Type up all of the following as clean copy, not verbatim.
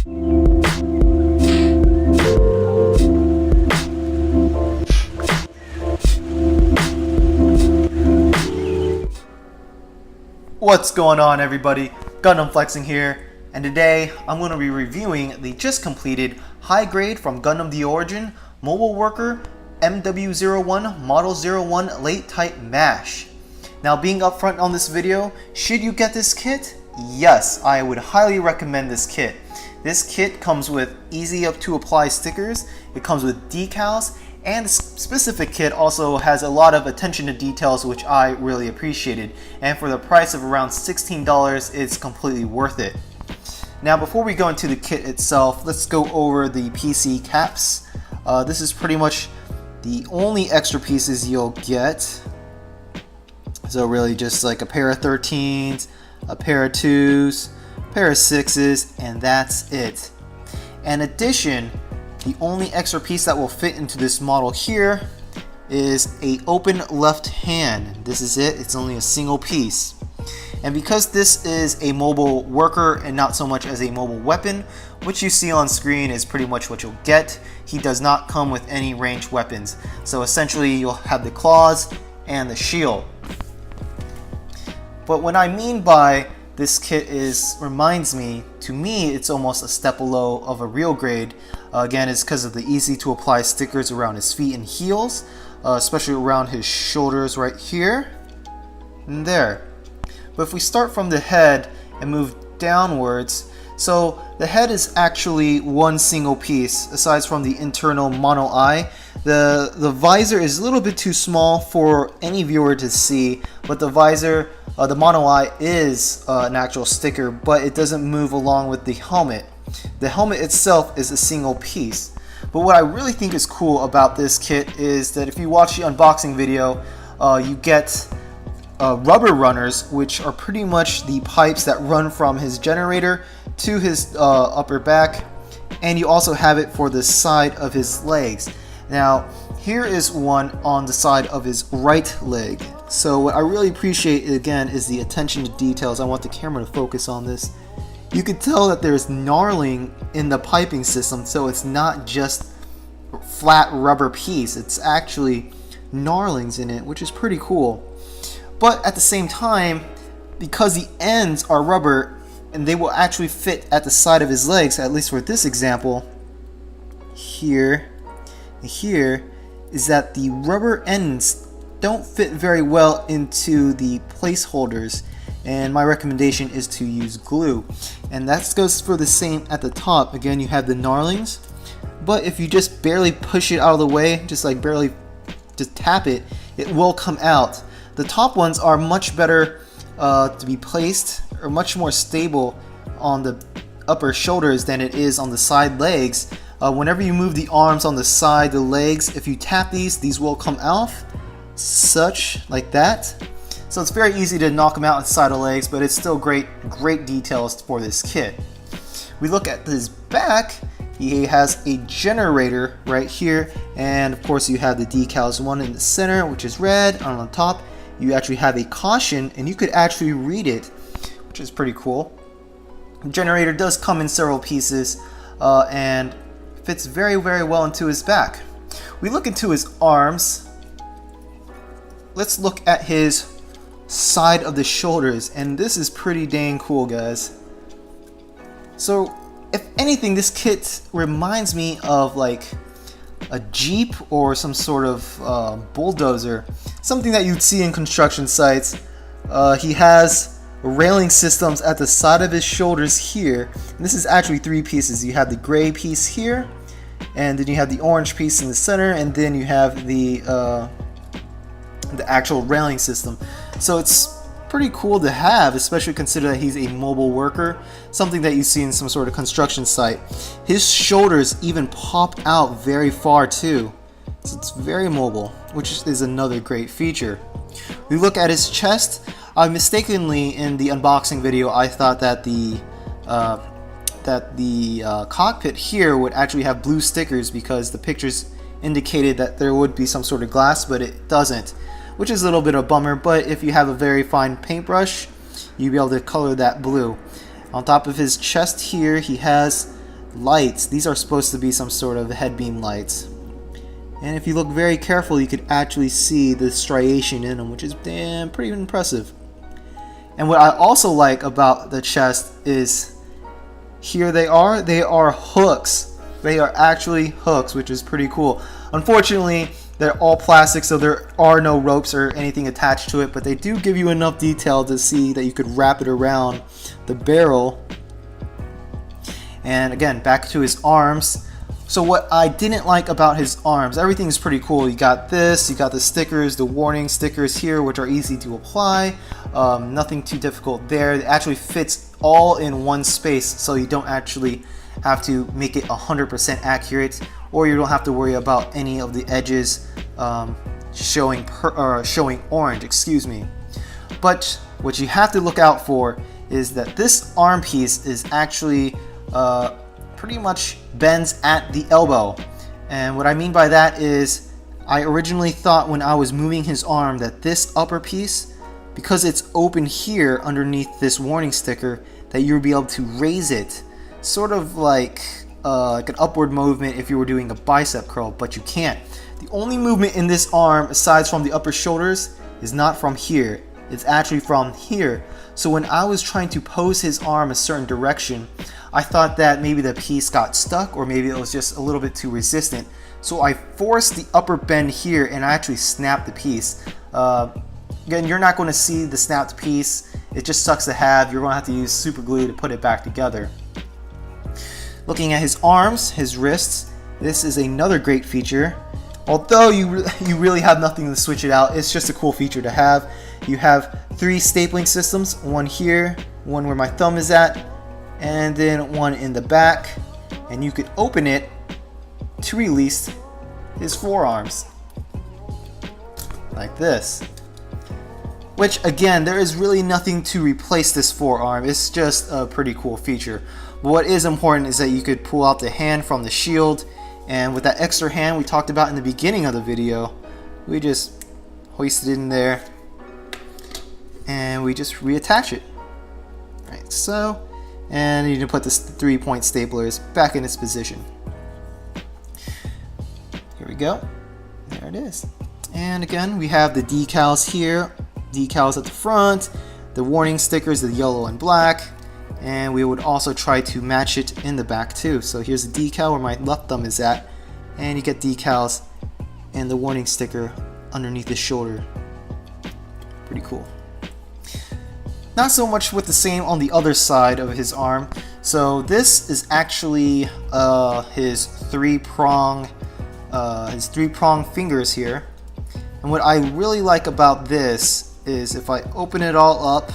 What's going on, everybody? Gundam Flexing here, and today I'm going to be reviewing the just completed high grade from Gundam the Origin Mobile Worker MW-01 Model 01 Late Type MASH. Now, being upfront on this video, should you get this kit? Yes, I would highly recommend this kit. This kit comes with easy to apply stickers, it comes with decals, and this specific kit also has a lot of attention to details, which I really appreciated. And for the price of around $16, it's completely worth it. Now, before we go into the kit itself, let's go over the PC caps. This is pretty much the only extra pieces you'll get. So really just like a pair of 13s, a pair of 2s, a pair of 6s, and that's it. In addition, the only extra piece that will fit into this model here is a open left hand. This is it. It's only a single piece. And because this is a mobile worker and not so much as a mobile weapon, what you see on screen is pretty much what you'll get. He does not come with any ranged weapons. So essentially you'll have the claws and the shield. But what I mean by this kit reminds me, to me, it's almost a step below of a real grade. Again, it's because of the easy to apply stickers around his feet and heels, especially around his shoulders right here and there. But if we start from the head and move downwards, so the head is actually one single piece, aside from the internal mono eye. The visor is a little bit too small for any viewer to see, but the visor, the mono eye is an actual sticker, but it doesn't move along with the helmet. The helmet itself is a single piece. But what I really think is cool about this kit is that if you watch the unboxing video, you get rubber runners, which are pretty much the pipes that run from his generator to his upper back, and you also have it for the side of his legs. Now, here is one on the side of his right leg. So what I really appreciate, again, is the attention to details. I want the camera to focus on this. You can tell that there's knurling in the piping system, so it's not just flat rubber piece. It's actually knurlings in it, which is pretty cool. But at the same time, because the ends are rubber and they will actually fit at the side of his legs, at least for this example, here, is that the rubber ends don't fit very well into the placeholders, and my recommendation is to use glue. And that goes for the same at the top. Again, you have the knurlings, but if you just barely push it out of the way, just tap it, it will come out. The top ones are much better to be placed, or much more stable on the upper shoulders than it is on the side legs. Whenever you move the arms on the side, the legs, if you tap these will come off, like that. So it's very easy to knock them out on the side of the legs, but it's still great details for this kit. We look at his back, he has a generator right here, and of course you have the decals, one in the center, which is red, and on the top you actually have a caution, and you could actually read it, which is pretty cool. The generator does come in several pieces, and fits very well into his back. We look into his arms. Let's look at his side of the shoulders, and this is pretty dang cool, guys. So if anything, this kit reminds me of like a Jeep or some sort of bulldozer, something that you'd see in construction sites. He has railing systems at the side of his shoulders here, and this is actually three pieces. You have the gray piece here, and then you have the orange piece in the center, and then you have the actual railing system. So it's pretty cool to have, especially consider that he's a mobile worker, something that you see in some sort of construction site. His shoulders even pop out very far too, so it's very mobile, which is another great feature. We look at his chest. Mistakenly in the unboxing video, I thought that the cockpit here would actually have blue stickers because the pictures indicated that there would be some sort of glass, but it doesn't, which is a little bit of a bummer. But if you have a very fine paintbrush, you'll be able to color that blue. On top of his chest here, he has lights. These are supposed to be some sort of head beam lights. And if you look very carefully, you could actually see the striation in them, which is pretty impressive. And what I also like about the chest is here they are hooks. They are actually hooks, which is pretty cool. Unfortunately, they're all plastic, so there are no ropes or anything attached to it, but they do give you enough detail to see that you could wrap it around the barrel. And again, back to his arms. So what I didn't like about his arms, everything is pretty cool. You got this, you got the stickers, the warning stickers here, which are easy to apply. Nothing too difficult there. It actually fits all in one space, so you don't actually have to make it 100% accurate, or you don't have to worry about any of the edges showing orange, excuse me. But what you have to look out for is that this arm piece is actually pretty much bends at the elbow. And what I mean by that is, I originally thought when I was moving his arm that this upper piece, because it's open here underneath this warning sticker, that you would be able to raise it, sort of like an upward movement if you were doing a bicep curl, but you can't. The only movement in this arm, aside from the upper shoulders, is not from here. It's actually from here. So when I was trying to pose his arm a certain direction, I thought that maybe the piece got stuck, or maybe it was just a little bit too resistant. So I forced the upper bend here, and I actually snapped the piece. Again, you're not going to see the snapped piece. It just sucks to have. You're going to have to use super glue to put it back together. Looking at his arms, his wrists, this is another great feature. Although you really have nothing to switch it out, it's just a cool feature to have. You have 3 stapling systems, one here, one where my thumb is at, and then one in the back. And you could open it to release his forearms, like this. Which, again, there is really nothing to replace this forearm. It's just a pretty cool feature. But what is important is that you could pull out the hand from the shield, and with that extra hand we talked about in the beginning of the video, we just hoist it in there and we just reattach it. Right, so, and you can put this 3-point staplers back in its position. Here we go. There it is. And again, we have the decals here. Decals at the front, the warning stickers, the yellow and black, and we would also try to match it in the back too. So here's a decal where my left thumb is at, and you get decals and the warning sticker underneath the shoulder. Pretty cool. Not so much with the same on the other side of his arm. So this is actually his three-prong fingers here. And what I really like about this is if I open it all up,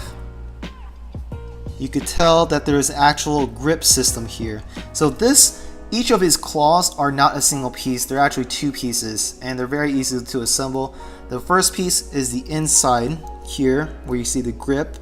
you could tell that there is an actual grip system here. So each of his claws are not a single piece, they're actually 2 pieces, and they're very easy to assemble. The first piece is the inside here, where you see the grip,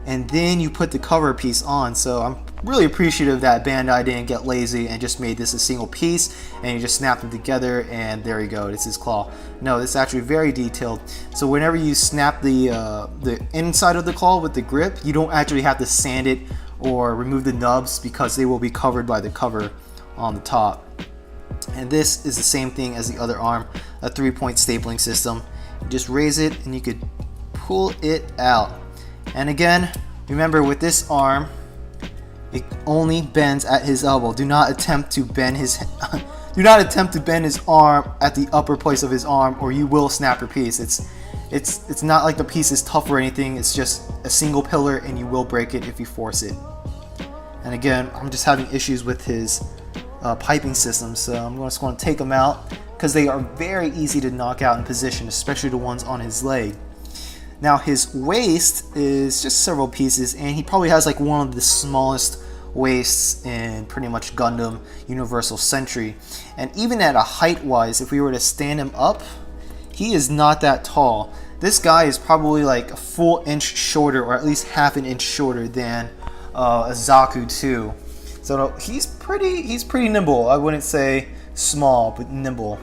and then you put the cover piece on. So I'm really appreciative that Bandai didn't get lazy and just made this a single piece and you just snap them together and there you go, it's his claw. No, this is actually very detailed. So whenever you snap the inside of the claw with the grip, you don't actually have to sand it or remove the nubs because they will be covered by the cover on the top. And this is the same thing as the other arm, a 3-point stapling system. You just raise it and you could pull it out. And again, remember with this arm, it only bends at his elbow. Do not attempt to bend his arm at the upper place of his arm, or you will snap your piece. It's not like the piece is tough or anything. It's just a single pillar, and you will break it if you force it. And again, I'm just having issues with his piping system, so I'm just going to take them out because they are very easy to knock out in position, especially the ones on his leg. Now his waist is just several pieces, and he probably has like one of the smallest waists in pretty much Gundam Universal Century. And even at a height wise, if we were to stand him up, he is not that tall. This guy is probably like a full inch shorter, or at least half an inch shorter than a Zaku 2. So he's pretty nimble. I wouldn't say small, but nimble.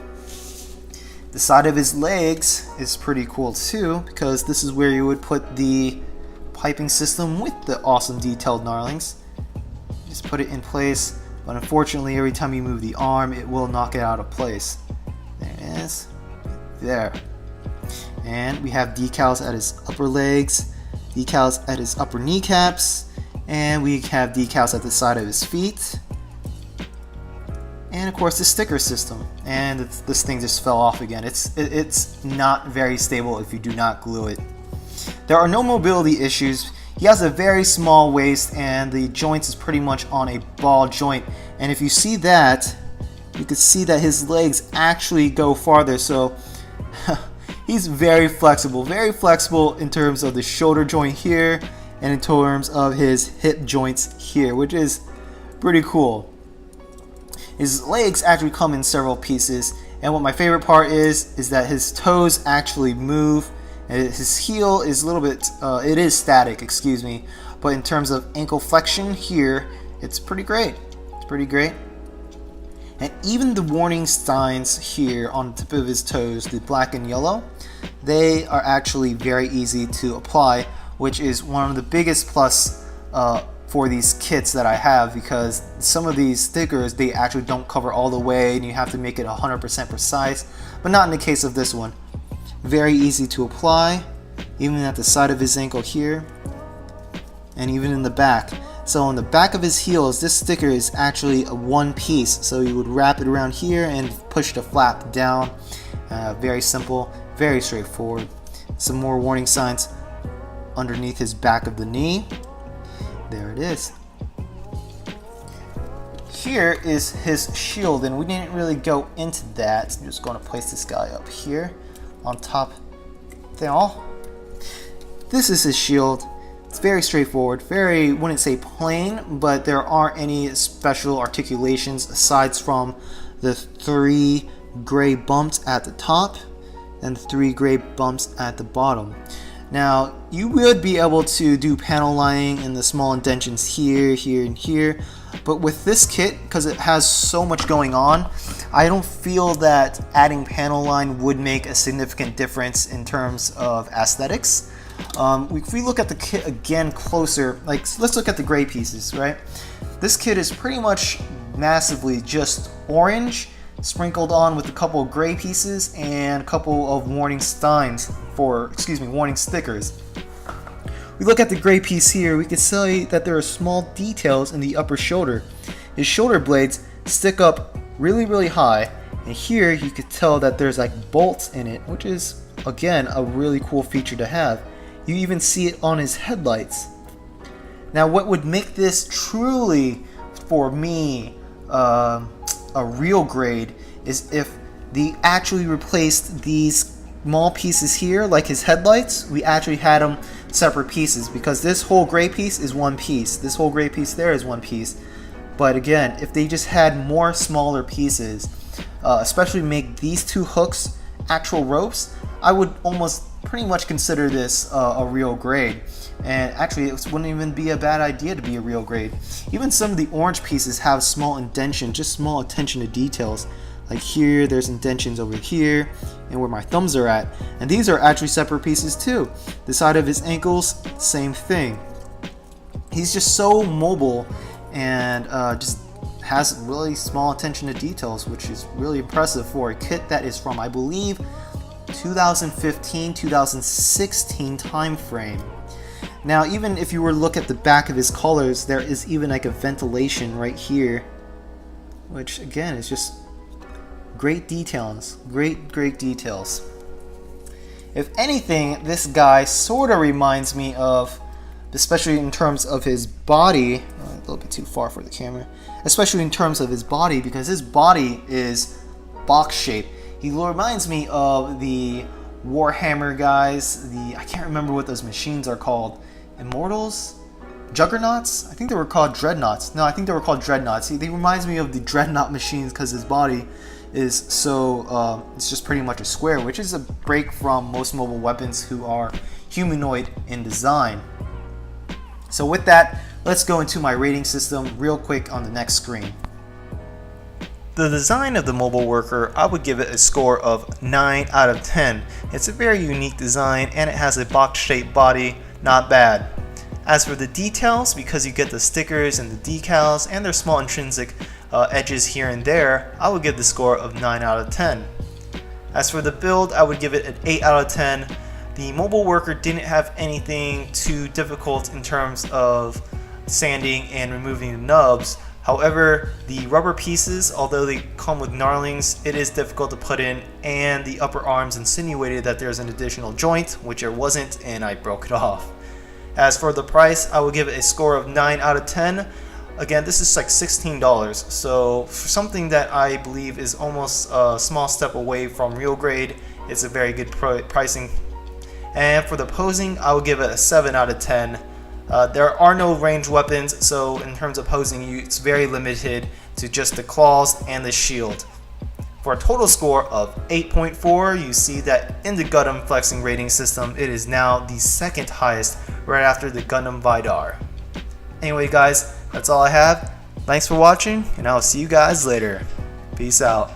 The side of his legs is pretty cool too, because this is where you would put the piping system with the awesome detailed gnarlings. Just put it in place but unfortunately every time you move the arm it will knock it out of place. There it is. There. And we have decals at his upper legs, decals at his upper kneecaps, and we have decals at the side of his feet. And of course the sticker system. And this thing just fell off again. It's not very stable if you do not glue it. There are no mobility issues. He has a very small waist and the joints is pretty much on a ball joint. And if you see that, you can see that his legs actually go farther. So he's very flexible in terms of the shoulder joint here and in terms of his hip joints here, which is pretty cool. His legs actually come in several pieces, and what my favorite part is that his toes actually move, and his heel is a little bit, it is static, excuse me, but in terms of ankle flexion here, it's pretty great. It's pretty great. And even the warning signs here on the tip of his toes, the black and yellow, they are actually very easy to apply, which is one of the biggest plus for these kits that I have, because some of these stickers, they actually don't cover all the way and you have to make it 100% precise, but not in the case of this one. Very easy to apply, even at the side of his ankle here, and even in the back. So on the back of his heels, this sticker is actually a one piece, so you would wrap it around here and push the flap down. Very simple, very straightforward. Some more warning signs underneath his back of the knee. There it is. Here is his shield, and we didn't really go into that. I'm just going to place this guy up here on top there. This is his shield. It's very straightforward, very, wouldn't say plain, but there aren't any special articulations aside from the 3 gray bumps at the top and the 3 gray bumps at the bottom. Now, you would be able to do panel lining in the small indentions here, here, and here, but with this kit, because it has so much going on, I don't feel that adding panel line would make a significant difference in terms of aesthetics. If we look at the kit again closer, like let's look at the gray pieces, right? This kit is pretty much massively just orange, sprinkled on with a couple of gray pieces and a couple of warning signs warning stickers. We look at the gray piece here, we can see that there are small details in the upper shoulder. His shoulder blades stick up really, really high, and here you could tell that there's like bolts in it, which is again a really cool feature to have. You even see it on his headlights. Now, what would make this truly, for me, a real grade is if they actually replaced these small pieces here, like his headlights, we actually had them separate pieces, because this whole gray piece is one piece. This whole gray piece there is one piece. But again, if they just had more smaller pieces, especially make these 2 hooks actual ropes, I would almost pretty much consider this a real grade. And actually, it wouldn't even be a bad idea to be a real grade. Even some of the orange pieces have small indentation, just small attention to details. Like here, there's indentions over here, and where my thumbs are at. And these are actually separate pieces too. The side of his ankles, same thing. He's just so mobile and just has really small attention to details, which is really impressive for a kit that is from, I believe, 2015-2016 time frame. Now, even if you were to look at the back of his collars, there is even like a ventilation right here, which again is just great details, great details. If anything, this guy sort of reminds me of, especially in terms of his body, a little bit too far for the camera, especially in terms of his body, because his body is box shaped. He reminds me of the Warhammer guys, I can't remember what those machines are called, Immortals? Juggernauts? I think they were called Dreadnoughts. No, I think they were called Dreadnoughts. He reminds me of the Dreadnought machines because his body is so, it's just pretty much a square, which is a break from most mobile weapons who are humanoid in design. So with that, let's go into my rating system real quick on the next screen. The design of the mobile worker, I would give it a score of 9 out of 10. It's a very unique design and it has a box-shaped body, not bad. As for the details, because you get the stickers and the decals and their small intrinsic, edges here and there, I would give the score of 9 out of 10. As for the build, I would give it an 8 out of 10. The mobile worker didn't have anything too difficult in terms of sanding and removing the nubs. However, the rubber pieces, although they come with knurlings, it is difficult to put in, and the upper arms insinuated that there's an additional joint, which there wasn't, and I broke it off. As for the price, I would give it a score of 9 out of 10. Again, this is like $16, so for something that I believe is almost a small step away from real grade, it's a very good pricing. And for the posing, I would give it a 7 out of 10. There are no ranged weapons, so in terms of posing, it's very limited to just the claws and the shield. For a total score of 8.4, you see that in the Gundam flexing rating system, it is now the second highest, right after the Gundam Vidar. Anyway guys, that's all I have. Thanks for watching, and I'll see you guys later. Peace out.